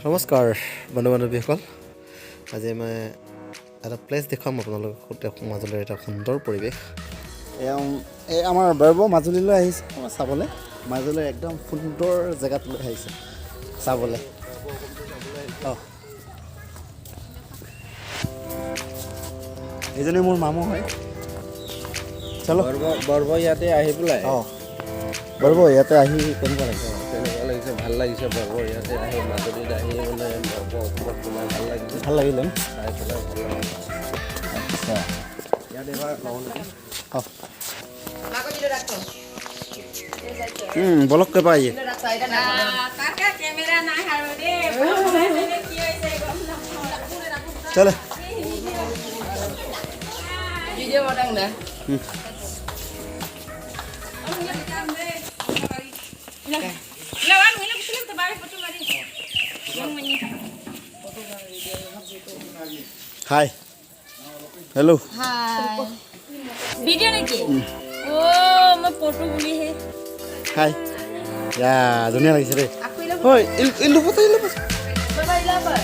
নমস্কাৰ বন্ধু বান্ধৱীসকল আজি মই এটা প্লেচ দেখুৱাম আপোনালোকক মাজুলীৰ এটা সুন্দৰ পৰিৱেশ এই আমাৰ বৰব মাজুলীলৈ আহিছে চাবলৈ মাজুলীৰ একদম সুন্দৰ জেগাত লৈ আহিছে চাবলৈ অঁ এইজনী মোৰ মামু হয় চলো বৰব ইয়াতে আহি পেলাই অঁ বৰব ইয়াতে আহি কেনেকুৱা লাগিছে তেনেকুৱা লাগিছে ভাল লাগিছে বৰব ইয়াতে আহি মাজুলীত আহি মানে বৰব অসমত সোমাই ভাল লাগিছে ভাল লাগিলে চাই পেলাই ভাল লাগিছে আচ্ছা ইয়াত এবাৰ লওঁ অঁ বলক কৈ পাই চলে video orang dah. Lawan ini kita terbaik foto mari. Hi hello' Hai. Video ni ke? Oh, मैं फोटो बोली है. হাই ইয়া ধুনীয়া লাগিছে দেই Aku ilah. ঐ ইল্লু ফটো Bye ilah apa?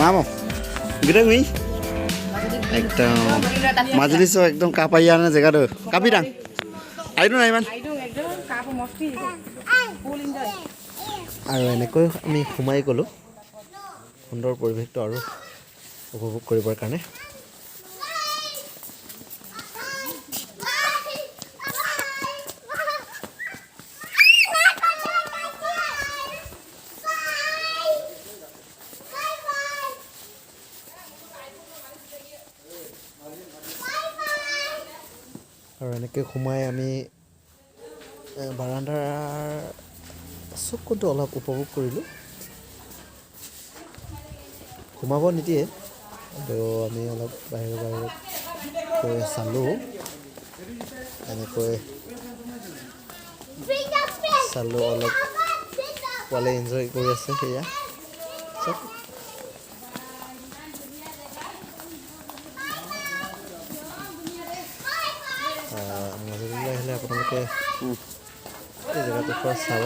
মামো গিটা গই একদম মাজুলী চো একদম কাপাইয়া না জেগাটো কাপি দাং আইনো নাই মান Aidung ekdom kapu mesti. Full enjoy. আৰু এনেকৈ আমি সোমাই গ'লোঁ সুন্দৰ পৰিৱেশটো আৰু উপভোগ কৰিবৰ কাৰণে আৰু এনেকৈ সোমাই আমি বাৰান্দাৰ চকুটো অলপ উপভোগ কৰিলোঁ সোমাব নিদিয়ে তো আমি অলপ বাহিৰত গৈ চালোঁ এনেকৈ চালোঁ অলপ পোৱালি এনজয় কৰি আছে সেয়া চব মাজুলীলৈ আহিলে আপোনালোকে এই জেগাডোখৰ চাব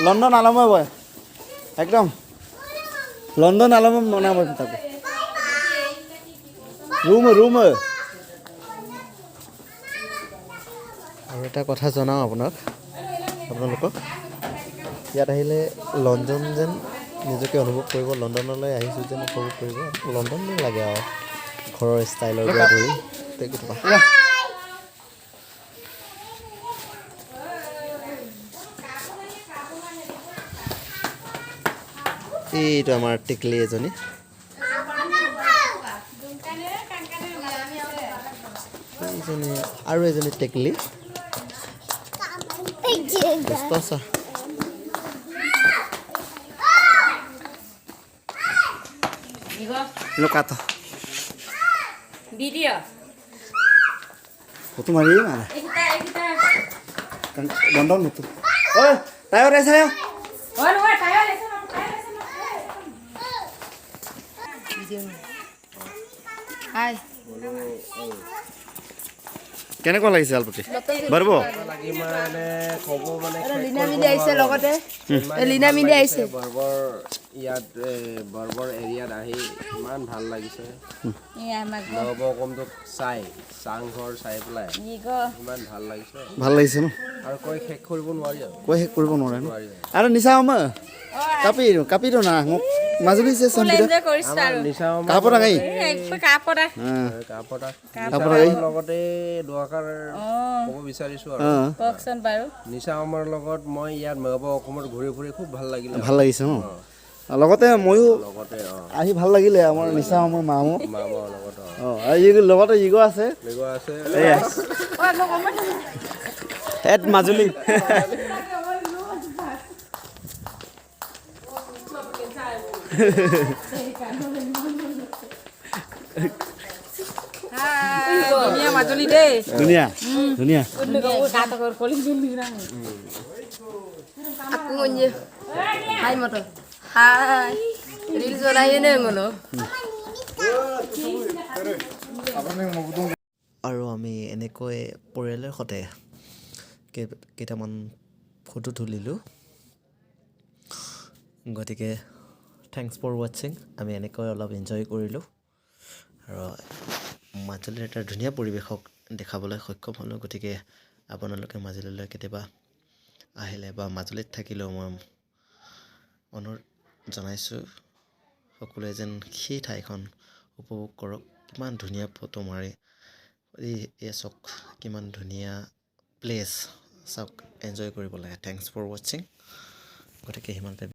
লণ্ডন আলমে বয় একদম লণ্ডন আলমে মনাব তাকে ৰুম আৰু এটা কথা জনাওঁ আপোনালোকক ইয়াত আহিলে লণ্ডন যেন নিজকে অনুভৱ কৰিব লণ্ডনলৈ আহিছোঁ যেন উপভোগ কৰিব লণ্ডন লাগে আৰু ঘৰৰ ষ্টাইলৰ পৰা ধৰি এইটো আমাৰ টেকলি এজনী এইজনী আৰু এজনী টেকলি লোকাটো Video. ফটো মাৰি মানে লণ্ডন নতুন ঐ তাই ওলাইছে Oh, luar tayo lesson. Hai. কেনেকুৱা লাগিছে আলপতি বৰব লাগি মানে ক'ব মানে Lina Mindi aise logote. Lina Mindi aise. বৰবৰ ইয়াত বৰবৰ এৰিয়াত আহি ইমান ভাল লাগিছে Iya, mak. বৰব অসমটো চাই চাংঘৰ চাই পেলাই Nigo. ইমান ভাল লাগিছে ভাল লাগিছে ন আৰু কৈ শেষ কৰিব নোৱাৰি আৰু কৈ শেষ কৰিব নোৱাৰে ন আৰু নিচা আমা কাপি না মোক মাজুলী যে Full enjoy কৰিছ আৰু. নিচা কাপৰা গাই কাপৰা. কাপটাৰ লগতে দুআষাৰ ক'ব বিচাৰিছোঁ আৰু ককচোন বাৰু. নিচা আমাৰ লগত মই ইয়াত মেঘাব অসমত ঘূৰি ফুৰি খুব ভাল লাগিলে ভাল লাগিছে ন লগতে ময়ো লগতে আহি ভাল লাগিলে আমাৰ নিচা আমাৰ মামো মামাৰ লগত লগতে ইগ আছে মেঘা আছে at Majuli Dunia Majuli deh. ধুনীয়া Aku ngunjung. Hai motor. Hai. Reels orangnya nih ngono. আৰু আমি এনেকৈ পৰিয়ালৰ সৈতে কেইটামান ফটো তুলিলোঁ। গতিকে থেংকছ ফৰ ৱাটছিং। আমি এনেকৈ অলপ এনজয় কৰিলোঁ আৰু মাজুলীৰ এটা ধুনীয়া পৰিৱেশক দেখাবলৈ সক্ষম হ'লোঁ। গতিকে আপোনালোকে মাজুলীলৈ কেতিয়াবা আহিলে বা মাজুলীত থাকিলেও মই অনুৰোধ জনাইছোঁ সকলোৱে যেন সেই ঠাইখন উপভোগ কৰক। কিমান ধুনীয়া ফটো মাৰি এই চাওক কিমান ধুনীয়া প্লেচ চাওক, এনজয় কৰিব লাগে। থেংকছ ফৰ ৱাটছিং। গতিকে সিমানতে